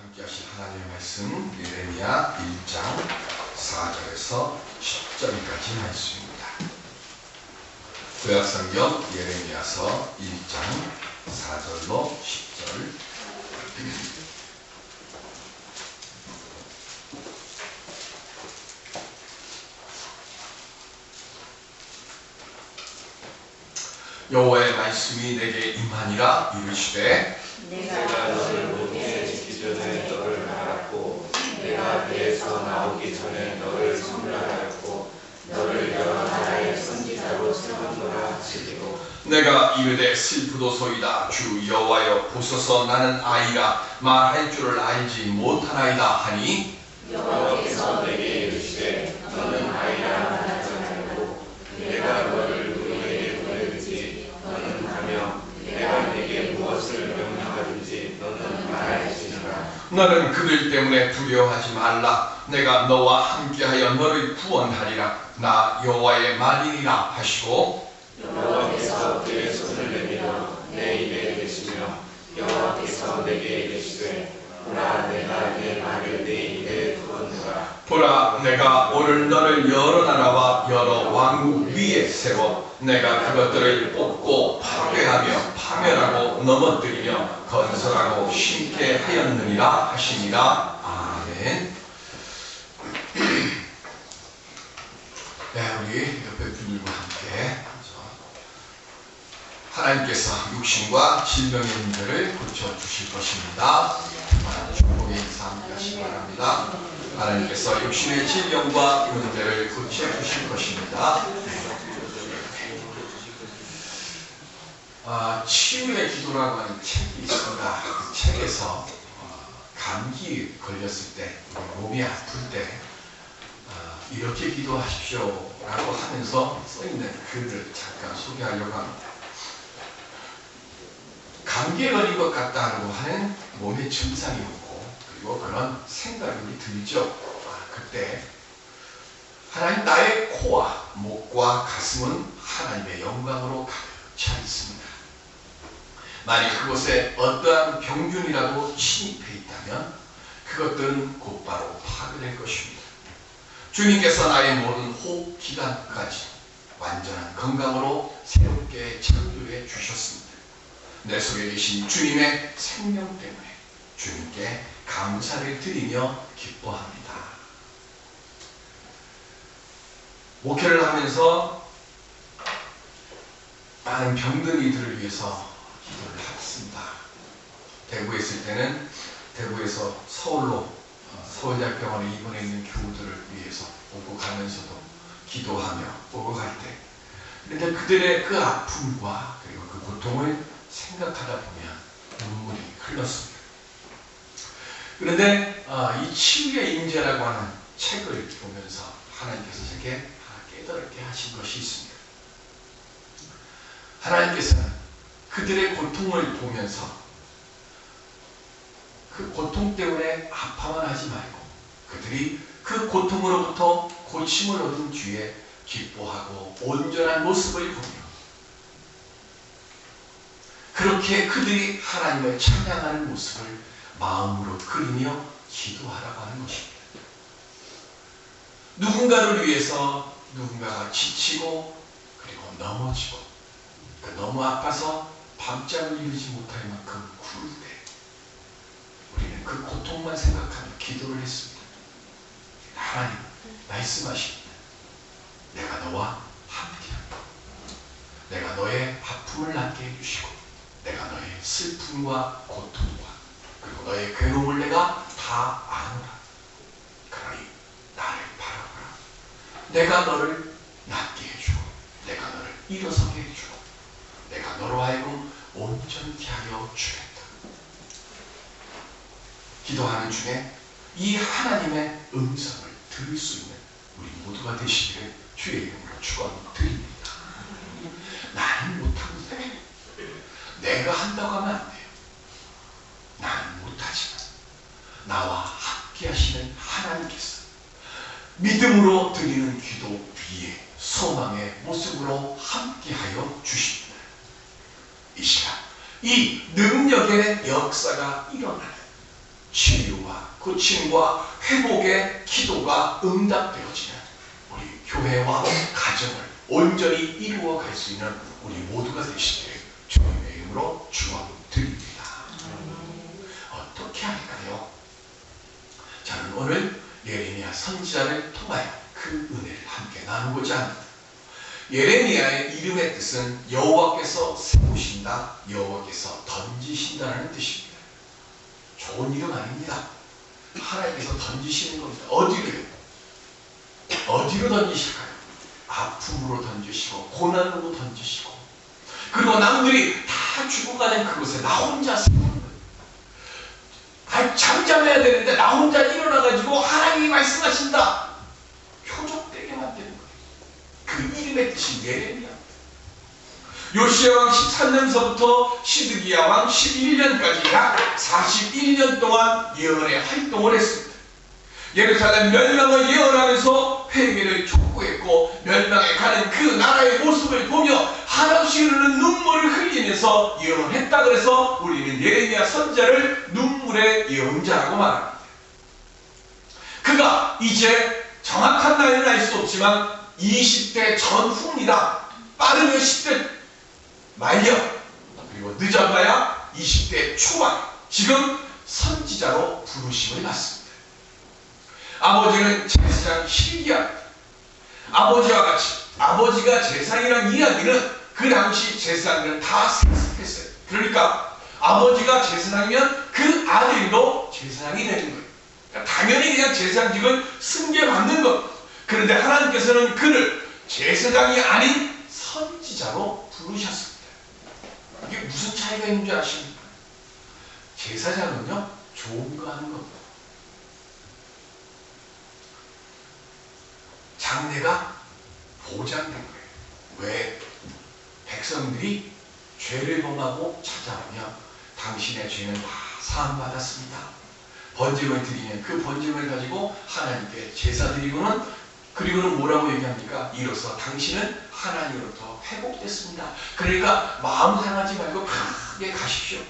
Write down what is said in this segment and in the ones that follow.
함께 하실 하나님의 말씀 예레미야 1장 4절에서 10절까지 말씀입니다. 구약성경 예레미야서 1장 4절로 10절. 여호와의 말씀이 내게 임하니라. 이르시되 내가 너를 몸에 짓기 전에 너를 알았고 내가 배에서 나오기 전에 너를 선별하였고 너를 여러 나라의 선지자로 세웠노라 하시리로. 내가 이르되 슬프도소이다. 주 여호와여 보소서 나는 아이라 말할 줄을 알지 못하나이다 하니 여호와께서 내게 이르시되 너는 아이라 말하지 말고 내가 너를 누구에게 보내든지 너는 가며 내가 내게 무엇을 명령하든지 너는 말할지니라. 너는 그들 때문에 두려워하지 말라. 내가 너와 함께하여 너를 구원하리라. 나 여호와의 말이니라 하시고 여호와께서 그의 손을 내밀어 내 입에 대시며 여호와께서 내게 이르시되 보라 내가 내 말을 내 입에 두었노라. 보라 내가 오늘 너를 여러 나라와 여러 왕국 위에 세워 내가 그것들을 뽑고 파괴하며 파멸하고 넘어뜨리며 건설하고 심게 하였느니라 하시니라. 아멘. 네, 우리 옆에 분들과 함께 하나님께서 육신과 질병의 문제를 고쳐주실 것입니다. 축복의 인사 함께 하시기 바랍니다. 하나님께서 육신의 질병과 문제를 고쳐주실 것입니다. 치유의 기도라고 하는 책이 있습니다. 그 책에서 감기 걸렸을 때, 몸이 아플 때 이렇게 기도하십시오 라고 하면서 써있는 글을 잠깐 소개하려고 합니다. 감기에 걸린 것 같다고 하는 몸의 증상이 없고 그리고 그런 생각이 들죠. 그때 하나님 나의 코와 목과 가슴은 하나님의 영광으로 가득 차 있습니다. 만약 그곳에 어떠한 병균이라도 침입해 있다면 그것들은 곧바로 파괴될 것입니다. 주님께서 나의 모든 호흡 기관까지 완전한 건강으로 새롭게 창조해 주셨습니다. 내 속에 계신 주님의 생명 때문에 주님께 감사를 드리며 기뻐합니다. 목회를 하면서 많은 병든 이들을 위해서 기도를 했습니다. 대구에 있을 때는 대구에서 서울로 서울대학병원에 입원해 있는 교우들을 위해서 오고 가면서도 기도하며 오고 갈 때, 그런데 그들의 그 아픔과 그리고 그 고통을 생각하다 보면 눈물이 흘렀습니다. 그런데 이 치유의 임재라고 하는 책을 보면서 하나님께서 제게 깨닫게 하신 것이 있습니다. 하나님께서는 그들의 고통을 보면서 그 고통 때문에 아파만 하지 말고 그들이 그 고통으로부터 고침을 얻은 뒤에 기뻐하고 온전한 모습을 보며 그렇게 그들이 하나님을 찬양하는 모습을 마음으로 그리며 기도하라고 하는 것입니다. 누군가를 위해서 누군가가 지치고 그리고 넘어지고 너무 아파서 밤잠을 이루지 못할 만큼 구를 때 우리는 그 고통만 생각하며 기도를 했습니다. 하나님 말씀하십니다. 내가 너와 함께한다. 내가 너의 아픔을 낫게 해주시고 내가 너의 슬픔과 고통과 그리고 너의 괴로움을 내가 다 아노라. 그러니 나를 바라보라. 내가 너를 낫게 해주고 내가 너를 일어서게 해주고 내가 너로 하여금 온전케 하여 주겠다. 기도하는 중에 이 하나님의 음성을 들을 수 있는 우리 모두가 되시기를 주의 이름으로 축원드립니다. 나는 못하는데 내가 한다고 하면 안 돼요. 나는 못하지만 나와 함께 하시는 하나님께서 믿음으로 드리는 기도 위에 소망의 모습으로 함께하여 주십니다. 이 시간 이 능력의 역사가 일어나는 치유와 고침과 회복의 기도가 응답되어지는 우리 교회와 가정을 온전히 이루어갈 수 있는 우리 모두가 되시기를 주님의 이름으로 축원드립니다. 어떻게 할까요? 저는 오늘 예레미야 선지자를 통하여 그 은혜를 함께 나누고자 합니다. 예레미야의 이름의 뜻은 여호와께서 세우신다, 여호와께서 던지신다는 뜻입니다. 좋은 이름 아닙니다. 하나님께서 던지시는 겁니다. 어디로 던지실까요? 아픔으로 던지시고 고난으로 던지시고, 그리고 남들이 다 죽어가는 그곳에 나 혼자 세우는 거예요. 잠잠해야 되는데 나 혼자 일어나가지고 하나님이 말씀하신다, 표적되게 만드는 거예요. 그 이름의 뜻이 예레미야. 요시야 왕 13년서부터 시드기야 왕 11년까지 약 41년 동안 예언의 활동을 했습니다. 예루살렘 멸망을 예언하면서 회개를 촉구했고, 멸망에 가는 그 나라의 모습을 보며 한없이 흐르는 눈물을 흘리면서 예언했다. 그래서 우리는 예레미야 선지자를 눈물의 예언자라고 말합니다. 그가 이제 정확한 나이는 알 수 없지만 20대 전후입니다. 빠르면 10대 말년, 그리고 늦어봐야 20대 초반, 지금 선지자로 부르심을 받습니다. 아버지는 제사장 hil기야. 아버지와 같이, 아버지가 제사장이라는 이야기는 그 당시 제사장들은 다 생각했어요. 그러니까 아버지가 제사장이면 그 아들도 제사장이 되는 거예요. 그러니까 당연히 그냥 제사장직을 승계받는 겁니다. 그런데 하나님께서는 그를 제사장이 아닌 선지자로 부르셨습니다. 이게 무슨 차이가 있는 줄 아십니까? 제사장은요, 좋은 거 하는 겁니다. 장래가 보장된 거예요. 왜? 백성들이 죄를 범하고 찾아오면 당신의 죄는 다 사함받았습니다. 번제물 드리면 그 번제물을 가지고 하나님께 제사 드리고는, 그리고는 뭐라고 얘기합니까? 이로써 당신은 하나님으로부터 회복됐습니다. 그러니까 마음 상하지 말고 편하게 가십시오.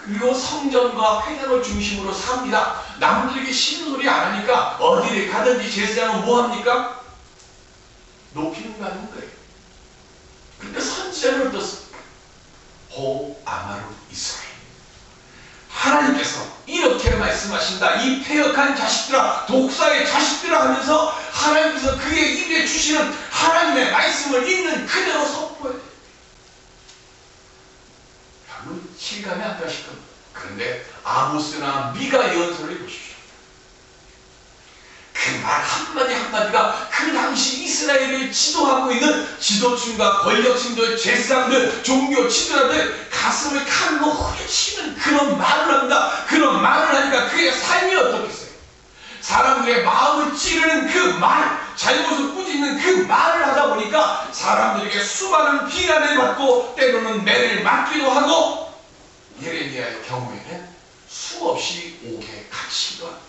그리고 성전과 회당을 중심으로 삽니다. 남들에게 싫은 소리 안 하니까 어디를 가든지 제사장은 뭐 합니까? 높이는 가는 거예요. 그런데 선지자는 어떻습니까? 호 아마루 이스라엘. 하나님께서 이렇게 말씀하신다. 이 패역한 자식들아, 독사의 자식들아 하면서 하나님께서 그의 입에 주시는 하나님의 말씀을 있는 그대로 선포해야 돼요. 여러분 실감이 안 가실 겁니다. 그런데 아모스나 미가 예언서를 보십시오. 그 말 한마디 한마디가 그 당시 이스라엘을 지도하고 있는 지도층과 권력층들, 제사장들, 종교 지도자들 가슴을 칼로 후려치는 그런 말을 합니다. 그런 말을 하니까 그의 삶이 어떻겠어요? 사람들의 마음을 찌르는 그 말, 잘못을 꾸짖는 그 말을 하다 보니까 사람들에게 수많은 비난을 받고 때로는 매를 맞기도 하고, 예레미야의 경우에는 수없이 옥에 갇히기도 합니다.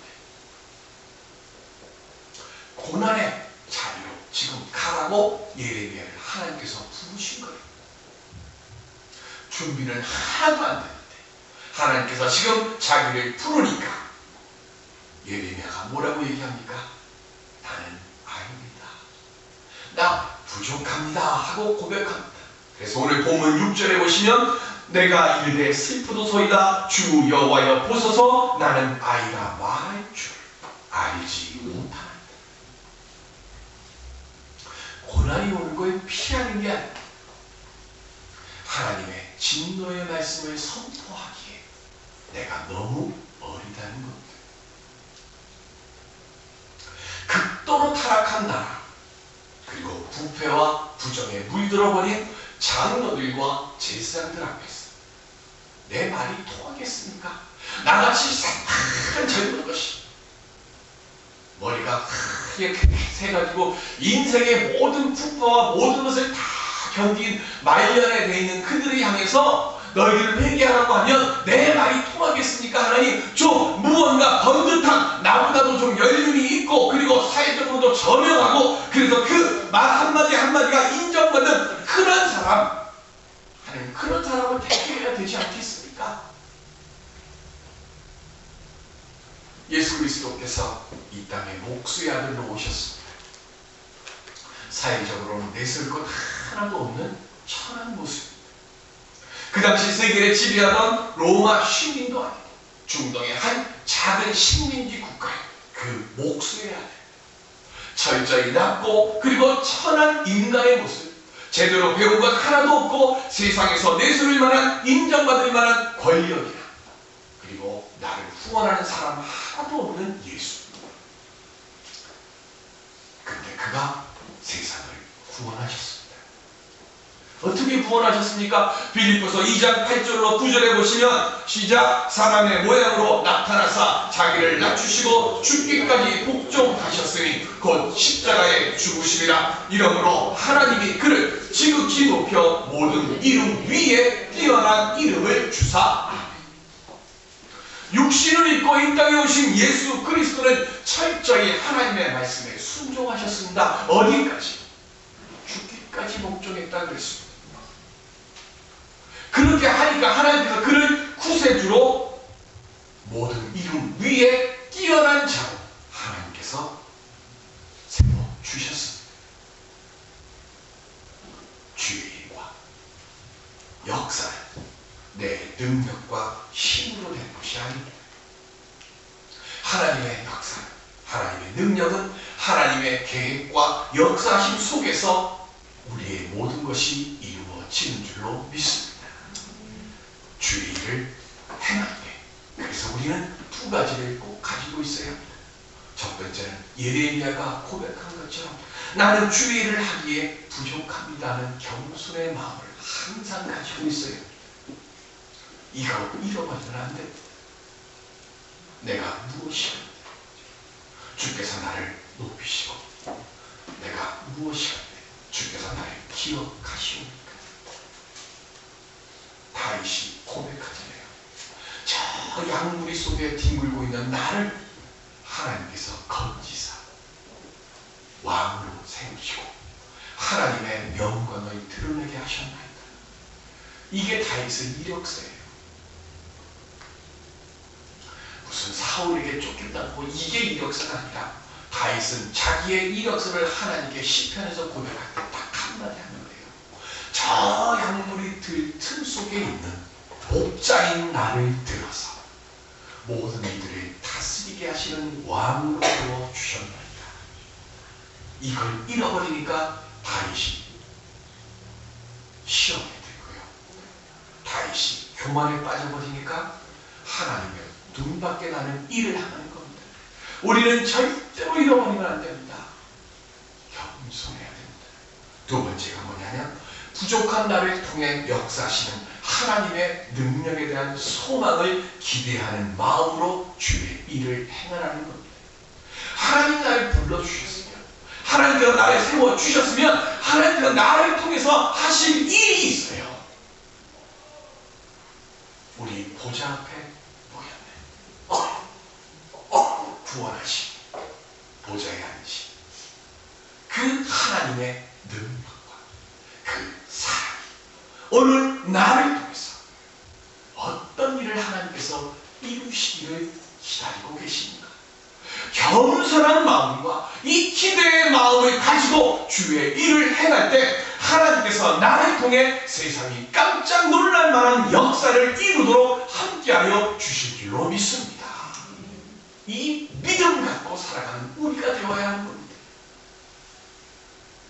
고난의 자리로 지금 가라고 예레미야를 하나님께서 부르신 거예요. 준비는 하나도 안 되는데 하나님께서 지금 자기를 부르니까 예레미야가 뭐라고 얘기합니까? 나는 아닙니다. 나 부족합니다 하고 고백합니다. 그래서 오늘 본문 6절에 보시면 내가 이르되 슬프도소이다 주 여호와여 보소서 나는 아이라 말할 줄 알지 못하나이다. 고난이 오는 걸 피하는 게 아니라 하나님의 진노의 말씀을 선포하기에 내가 너무 어리다는 겁니다. 극도로 타락한 나라, 그리고 부패와 부정에 물들어버린 장로들과 제사장들 앞에서 내 말이 통하겠습니까? 나같이 새파란 젊은 것이 머리가 크게 새가지고 인생의 모든 풍파와 모든 것을 다 견딘 말년에 돼 있는 그들을 향해서 너희들을 회개하라고 하면 내 말이 통하겠습니까? 하나님, 좀 무언가 번듯한, 나보다도 좀 연륜이 있고 그리고 사회적으로도 저명하고 그래서 그 말 한마디 한마디가 인정받는 그런 사람, 하나님 그런 사람을 택해야 되지 않겠습니까? 예수 그리스도께서 이 땅에 목수의 아들로 오셨습니다. 사회적으로는 내세울 것 하나도 없는 천한 모습입니다. 그 당시 세계를 지배하던 로마 식민도 아니고 중동의 한 작은 식민지 국가의 그 목수의 아들, 철저히 낮고 그리고 천한 인간의 모습, 제대로 배운 것 하나도 없고 세상에서 내세울 만한, 인정받을 만한 권력이나 그리고 나를 후원하는 사람 하나도 없는 예수. 근데 그가 세상을 구원하셨습니다. 어떻게 구원하셨습니까? 빌립보서 2장 8절로 9절에 보시면 시작, 사람의 모양으로 나타나사 자기를 낮추시고 죽기까지 복종하셨으니 곧 십자가에 죽으심이라. 이러므로 하나님이 그를 지극히 높여 모든 이름 위에 뛰어난 이름을 주사. 육신을 입고 이 땅에 오신 예수 그리스도는 철저히 하나님의 말씀에 순종하셨습니다. 어디까지? 죽기까지 복종했다 그랬습니다. 그렇게 하니까 하나님께서 그를 구세주로 모든 이름 위에 뛰어난 자로 하나님께서 세워주셨습니다. 주의 일과 역사는 내 능력과 힘으로 된 것이 아닙니다. 하나님의 역사는, 하나님의 능력은 하나님의 계획과 역사심 속에서 우리의 모든 것이 이루어지는 줄로 믿습니다. 주의 일을 행할 때, 그래서 우리는 두 가지를 꼭 가지고 있어야 합니다. 첫 번째는 예레미야가 고백한 것처럼 나는 주의 일을 하기에 부족합니다는 겸손의 마음을 항상 가지고 있어야 합니다. 이거 잃어버리면 안 됩니다. 내가 무엇이건데 주께서 나를 높이시고 내가 무엇이건데 주께서 나를 기억하시옵니까? 다윗이 고백하잖아요. 저 양무리 속에 뒹굴고 있는 나를 하나님께서 건지사 왕으로 세우시고 하나님의 영광을 드러내게 하셨나이다. 이게 다윗의 이력서예요. 무슨 사울에게 쫓겼다고 이게 이력서가 아니라 다윗은 자기의 이력서를 하나님께 시편에서 고백할 때 딱 한마디 하는 거예요. 저 양무리들 틈 속에 있는 목자인 나를 들어서 모든 이들을 다스리게 하시는 왕으로 세워주셨나이다. 이걸 잃어버리니까 다윗이 시험에 들고요. 다윗이 교만에 빠져버리니까 하나님의 눈밖에 나는 일을 하는 겁니다. 우리는 절대로 잃어버리면 안 됩니다. 겸손해야 됩니다. 두 번째가 뭐냐면 부족한 나를 통해 역사하시는 하나님의 능력에 대한 소망을 기대하는 마음으로 주의 일을 행하라는 겁니다. 하나님 나를 불러주셨으면, 하나님께서 나를 세워주셨으면 하나님께서 나를 통해서 하실 일이 있어요. 우리 보좌 앞에 구원하신 보좌에 앉으신 그 하나님의 능력과 그 사랑이 오늘 나를 통해서 어떤 일을 하나님께서 이루시기를 기다리고 계십니까? 겸손한 마음과 이 기대의 마음을 가지고 주의 일을 행할 때 하나님께서 나를 통해 세상이 깜짝 놀랄 만한 역사를 이루도록 함께하여 주실 줄로 믿습니다. 이 믿음 갖고 살아가는 우리가 되어야 하는 겁니다.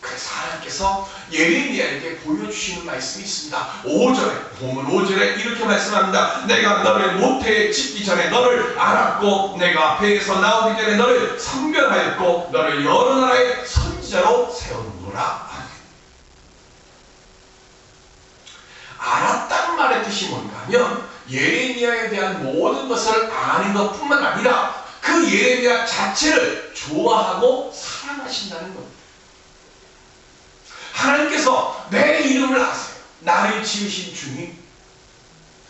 그래서 하나님께서 예레미야에게 보여주시는 말씀이 있습니다. 5절에, 보면 5절에 이렇게 말씀합니다. 내가 너를 모태에 짓기 전에 너를 알았고 내가 배에서 나오기 전에 너를 선별하였고 너를 여러 나라의 선지자로 세웠노라. 알았다는 말의 뜻이 뭔가 하면 예레미야에 대한 모든 것을 아는 것뿐만 아니라 그 예레미야 자체를 좋아하고 사랑하신다는 겁니다. 하나님께서 내 이름을 아세요. 나를 지으신 주님,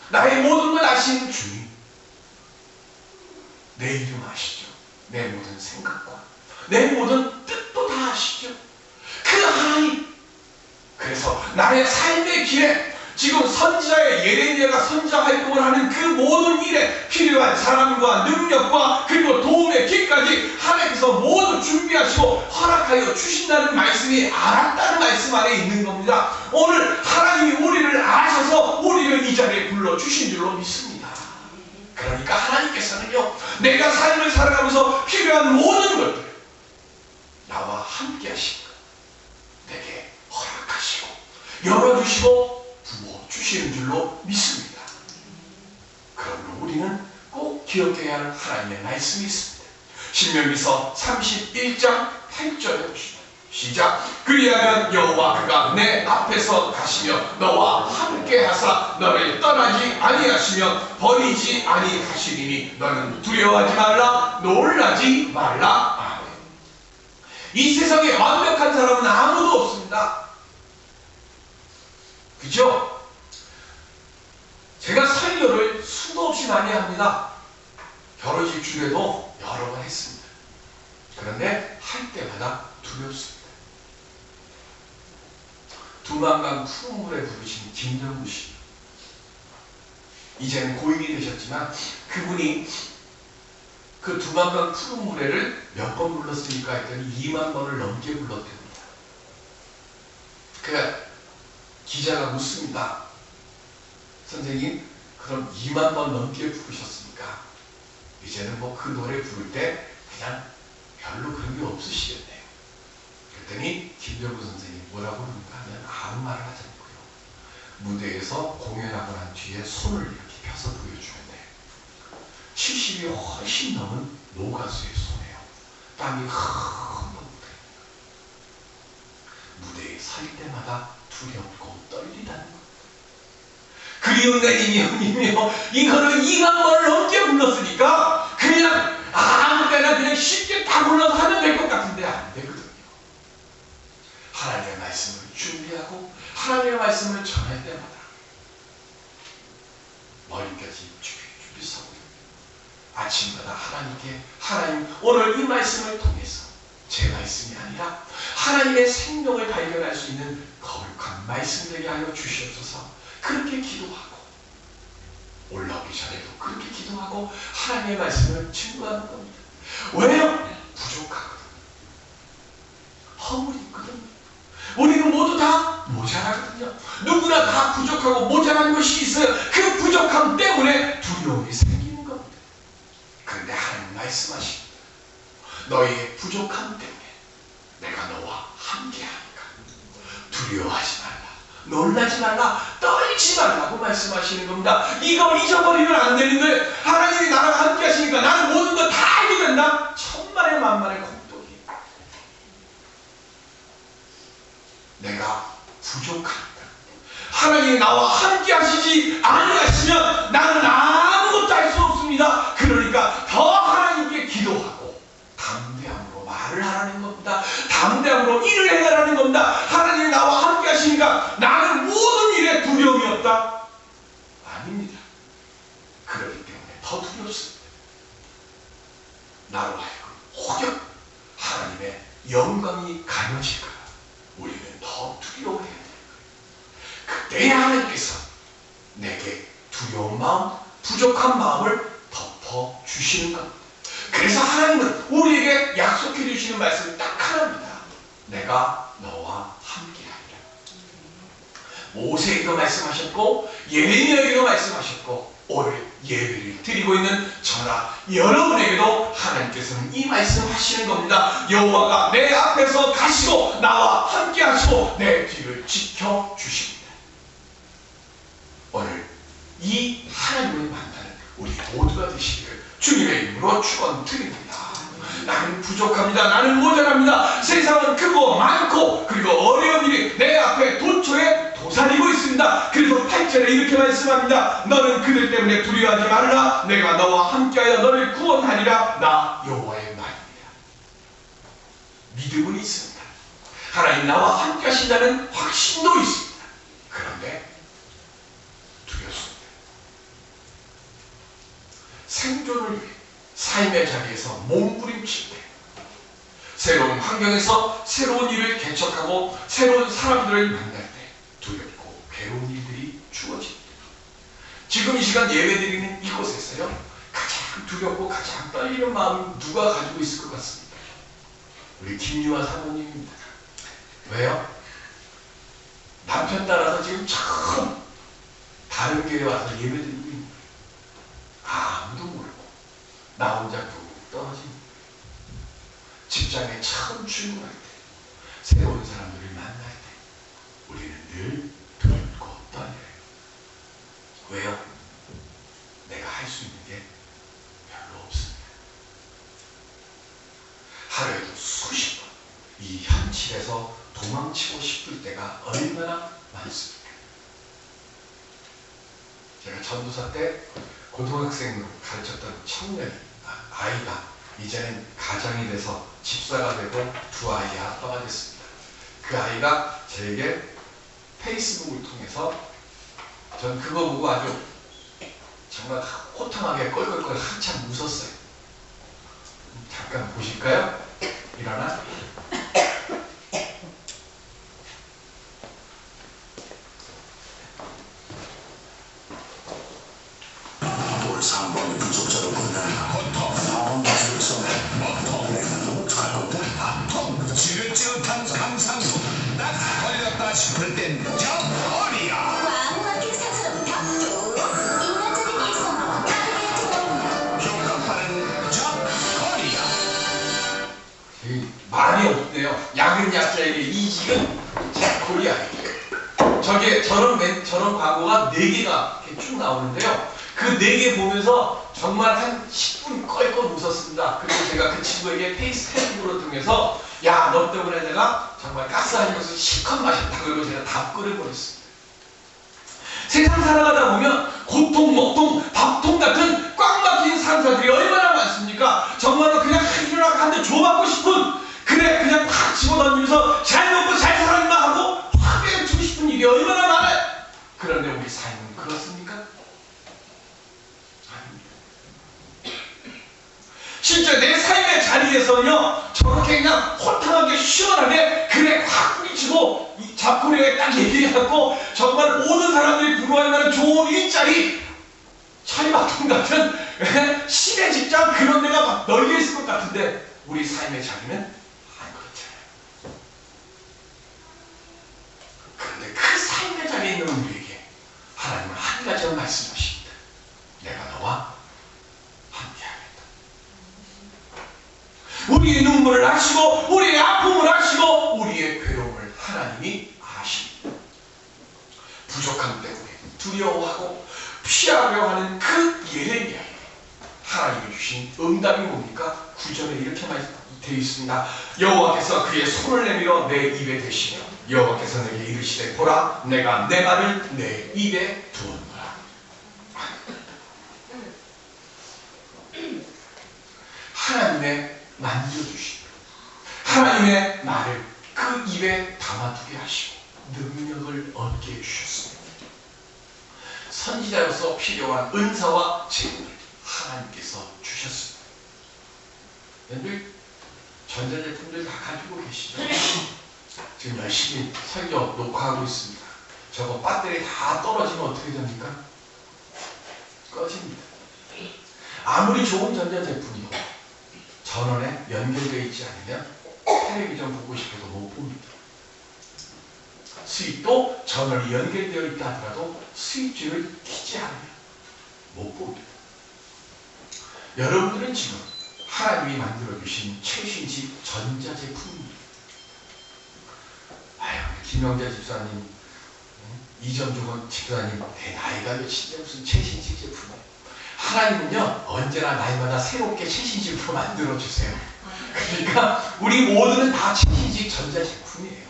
나의 모든 걸 아시는 주님, 내 이름 아시죠? 내 모든 생각과 내 모든 뜻도 다 아시죠? 그 하나님, 그래서 나의 삶의 길에 지금 선지자의 예레미야가 선지자 활동을 하는 그 모든 일에 필요한 사람과 능력과 그리고 도움의 길까지 하나님께서 모두 준비하시고 허락하여 주신다는 말씀이 알았다는 말씀 안에 있는 겁니다. 오늘 하나님이 우리를 아셔서 우리를 이 자리에 불러주신 줄로 믿습니다. 그러니까 하나님께서는요, 내가 삶을 살아가면서 필요한 모든 것들 나와 함께 하시고 내게 허락하시고 열어주시고 부어주시는 줄로 믿습니다. 그러므로 우리는 꼭 기억해야 할 하나님의 말씀이 있습니다. 신명기서 31장 8절에 보시면 시작. 그리하면 여호와 그가 내 앞에서 가시며 너와 함께 하사 너를 떠나지 아니하시며 버리지 아니하시리니 너는 두려워하지 말라 놀라지 말라. 아멘. 이 세상에 완벽한 사람은 아무도 없습니다. 그죠? 제가 설교를 수도 없이 많이 합니다. 결혼식 주례도 여러 번 했습니다. 그런데 할 때마다 두렵습니다. 두만강 푸른 물에 부르신 김정구 씨, 이제는 고인이 되셨지만 그분이 그 두만강 푸른 물에를 몇 번 불렀으니까 했더니 2만 번을 넘게 불렀답니다. 그 기자가 묻습니다. 선생님, 그럼 2만 번 넘게 부르셨으니까 이제는 뭐 그 노래 부를 때 그냥 별로 그런 게 없으시겠네요. 그랬더니 김정구 선생님 뭐라고 그러는가 하면 아무 말을 하지 않고요, 무대에서 공연하고 난 뒤에 손을 이렇게 펴서 보여주는데 70이 훨씬 넘은 노가수의 손이에요. 땀이 흐르는 무대에 설 때마다 두렵고 떨리다는 것. 그리운 내님이여 이거를 2만 번을 넘게 불렀으니까 그냥 아무 때나 그냥 쉽게 다 불러서 하면 될 것 같은데 안 되거든요. 하나님의 말씀을 준비하고 하나님의 말씀을 전할 때마다 머리까지 준비 서고 아침마다 하나님께 하나님 오늘 이 말씀을 통해서 제 말씀이 아니라 하나님의 생명을 발견할 수 있는 거룩한 말씀 되게 하여 주시옵소서. 그렇게 기도하고 올라오기 전에도 그렇게 기도하고 하나님의 말씀을 증거하는 겁니다. 왜요? 부족하거든. 허물이 있거든요. 우리는 모두 다 모자라거든요. 누구나 다 부족하고 모자란 것이 있어요. 그 부족함 때문에 두려움이 생기는 겁니다. 그런데 하나님 말씀하십니다. 너희의 부족함 때문에 내가 너와 함께하니까 두려워하지 말라, 놀라지 말라, 떨지 말라고 말씀하시는 겁니다. 이걸 잊어버리면 안 되는데 하나님이 나랑 함께 하시니까 나는 모든 거 다 알게 된다? 천만의 만만의 공덕이에요. 내가 부족합니다. 하나님이 나와 함께 하시지 아니하시면 나는 아무것도 할 수 없습니다. 그러니까 더 하나님께 기도하고 담대함으로 말을 하라는 겁니다. 담대함으로 일을 해라는 겁니다. 하나님이 나와 함께 하시니까 나는 모든 일에 두려움이 없다? 아닙니다. 그렇기 때문에 더 두렵습니다. 나로 하여금 혹여 하나님의 영광이 가려질까 우리는 더 두려워해야 돼요. 그때야 하나님께서 내게 두려운 마음, 부족한 마음을 덮어주시는 겁니다. 그래서 하나님은 우리에게 약속해 주시는 말씀이 딱 하나입니다. 내가 너와 함께하리라. 모세에게도 말씀하셨고 예레미야에게도 말씀하셨고 오늘 예배를 드리고 있는 저나 여러분에게도 하나님께서는 이 말씀하시는 겁니다. 여호와가 내 앞에서 가시고 나와 함께 하시고 내 뒤를 지켜주십니다. 오늘 이 하나님을 만나는 우리 모두가 되시기를 주님의 이름으로 축원드립니다. 나는 부족합니다. 나는 모자랍니다. 세상은 크고 많고 그리고 어려운 일이 내 앞에 도처에 도사리고 있습니다. 그래서 8절에 이렇게 말씀합니다. 너는 그들 때문에 두려워하지 말라. 내가 너와 함께하여 너를 구원하리라. 나 여호와의 말입니다. 믿음은 있습니다. 하나님 나와 함께 하신다는 확신도 있습니다. 그런데 두렵습니다. 생존을 위해 삶의 자리에서 몸부림칠 때, 새로운 환경에서 새로운 일을 개척하고 새로운 사람들을 만날 때 두렵고 괴로운 일들이 주어집니다. 지금 이 시간 예배드리는 이곳에서요, 가장 두렵고 가장 떨리는 마음 누가 가지고 있을 것 같습니다? 우리 김유아 사모님입니다. 왜요? 남편 따라서 지금 처음 다른 교회에 와서 예배드리고 있는 거예요. 아무도 모르고 나 혼자 뚝 떨어집니다. 직장에 처음 출근할 때, 새로운 사람들을 만날 때 우리는 늘 두렵고 떨려요. 왜요? 내가 할 수 있는 게 별로 없습니다. 하루에도 수십 번 이 현실에서 도망치고 싶을 때가 얼마나 많습니까? 제가 전도사 때 고등학생으로 가르쳤던 청년이, 아이가 이제는 가장이 돼서 집사가 되고 두 아이의 아빠가 됐습니다. 그 아이가 저에게 페이스북을 통해서, 전 그거 보고 아주 정말 호탕하게 껄껄껄 한참 웃었어요. 잠깐 보실까요? 일어나. 상범이 부족자로 끝나 상황에서 내가 너무 잘못됐다. 지긋지긋한 상상도 딱 걸렸다 싶을 땐 적거리야. 광활하게 사사롭다. 인간적인 일상과 다르게 들어온다. 효과파는 적거리야. 말이 없네요. 약은 약자에게 이직은 코리아에게. 저게 저런 광고가 4개가 이렇게 쭉 나오는데요. 그 4개 보면서 정말 한 10분 껄껄 웃었습니다. 그리고 제가 그 친구에게 페이스북으로 통해서, 야, 너 때문에 내가 정말 가스한 것을 실컷 마셨다. 그리고 제가 답글을 보냈습니다. 세상 살아가다 보면 고통, 먹통, 밥통 같은 꽉 막힌 상사들이 얼마나 많습니까? 정말로 그냥 한 대 줘받고 싶은, 그래 그냥 팍 집어던지면서 잘 먹고 잘 살아있나 하고 확 빼주고 싶은 일이 얼마나 많아요. 그런데 우리 삶은 그렇습니까? 진짜 내 삶의 자리에서는요, 저렇게 그냥 호탕하게 시원하게 그래 확 뿌리치고 잡코리에 딱 얘기해갖고 정말 모든 사람들이 부러워할 만한 좋은 일자리, 철마통 같은 시내 직장 그런 데가 막 널려 있을 것 같은데 우리 삶의 자리는 안 그렇잖아요. 그런데 그 삶의 자리에 있는 우리에게 하나님은 한 가지만 말씀하십니다. 내가 너와 함께하겠다. 우리의 눈물을 아시고 우리의 아픔을 아시고 우리의 괴로움을 하나님이 아십니다. 부족함 때문에 두려워하고 피하려 하는 그 예레미야에게 하나님이 주신 응답이 뭡니까? 9절에 이렇게 되어 있습니다. 여호와께서 그의 손을 내밀어 내 입에 대시며 여호와께서 내게 이르시되 보라 내가 내 말을 내 입에 두었노라. 하나님의 만져주심, 하나님의 말을 그 입에 담아두게 하시고 능력을 얻게 해주셨습니다. 선지자로서 필요한 은사와 재능을 하나님께서 주셨습니다. 여러분들 전자제품들 다 가지고 계시죠? 지금 열심히 설교 녹화하고 있습니다. 저거 배터리 다 떨어지면 어떻게 됩니까? 꺼집니다. 아무리 좋은 전자제품이요, 전원에 연결되어 있지 않으면 텔레비전 보고 싶어도 못 봅니다. 스위치도 전원이 연결되어 있다 하더라도 스위치를 키지 않으면 못 봅니다. 여러분들은 지금 하나님이 만들어주신 최신식 전자제품입니다. 아유, 김영자 집사님, 이점종원 집사님, 나이가 몇인데 무슨 최신식 제품이에요. 하나님은요, 언제나 날마다 새롭게 최신식으로 만들어주세요. 그러니까 우리 모두는 다 최신식 전자제품이에요.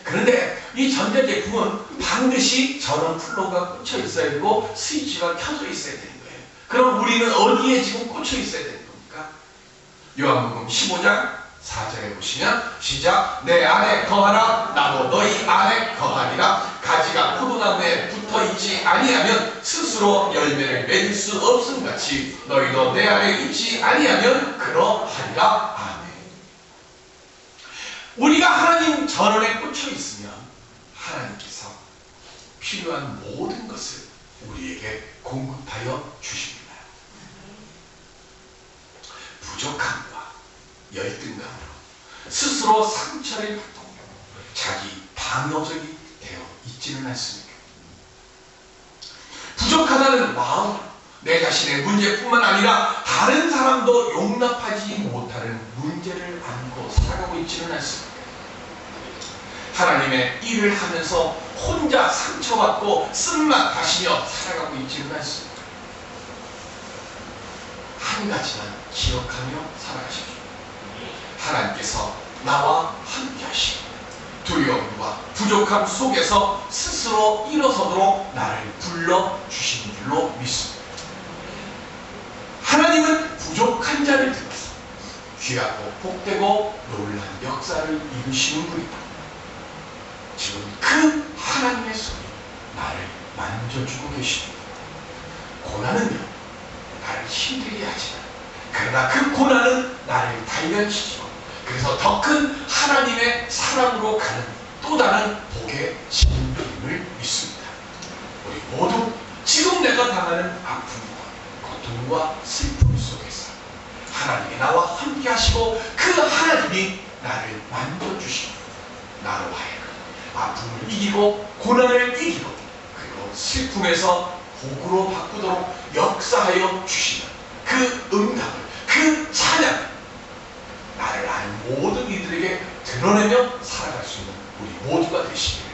그런데 이 전자제품은 반드시 전원 플러그가 꽂혀 있어야 되고 스위치가 켜져 있어야 되는 거예요. 그럼 우리는 어디에 지금 꽂혀 있어야 되는 겁니까? 요한복음 15장 4절에 보시면 시작. 내 안에 거하라 나도 너희 안에 거하리라. 가지가 포도나무에 붙어있지 아니하면 스스로 열매를 맺을 수 없음같이 너희도 내 안에 있지 아니하면 그러하리라. 아멘. 우리가 하나님 전원에 꽂혀 있으면 하나님께서 필요한 모든 것을 우리에게 공급하여 주십니다. 부족함과 열등감으로 스스로 상처를 받고 자기 방어적이 되어 있지는 않습니까? 부족하다는 마음, 내 자신의 문제뿐만 아니라 다른 사람도 용납하지 못하는 문제를 안고 살아가고 있지는 않습니까? 하나님의 일을 하면서 혼자 상처받고 쓴맛 다시며 살아가고 있지는 않습니까? 한 가지만 기억하며 살아가십시오. 하나님께서 나와 함께 하시고 두려움과 부족함 속에서 스스로 일어서도록 나를 불러주시는 줄로 믿습니다. 하나님은 부족한 자를 들어서 귀하고 복되고 놀라운 역사를 이루시는 분이다. 지금 그 하나님의 손이 나를 만져주고 계십니다. 고난은요, 나를 힘들게 하지만 그러나 그 고난은 나를 단련시키고 그래서 더 큰 하나님의 사랑으로 가는 또 다른 복의 진리임을 믿습니다. 우리 모두 지금 내가 당하는 아픔과 고통과 슬픔 속에서 하나님이 나와 함께 하시고 그 하나님이 나를 만져주시고 나로 하여금 아픔을 이기고 고난을 이기고 그리고 슬픔에서 복으로 바꾸도록 역사하여 주시는 그 응답을, 그 찬양을 나를 아는 모든 이들에게 드러내며 살아갈 수 있는 우리 모두가 되시길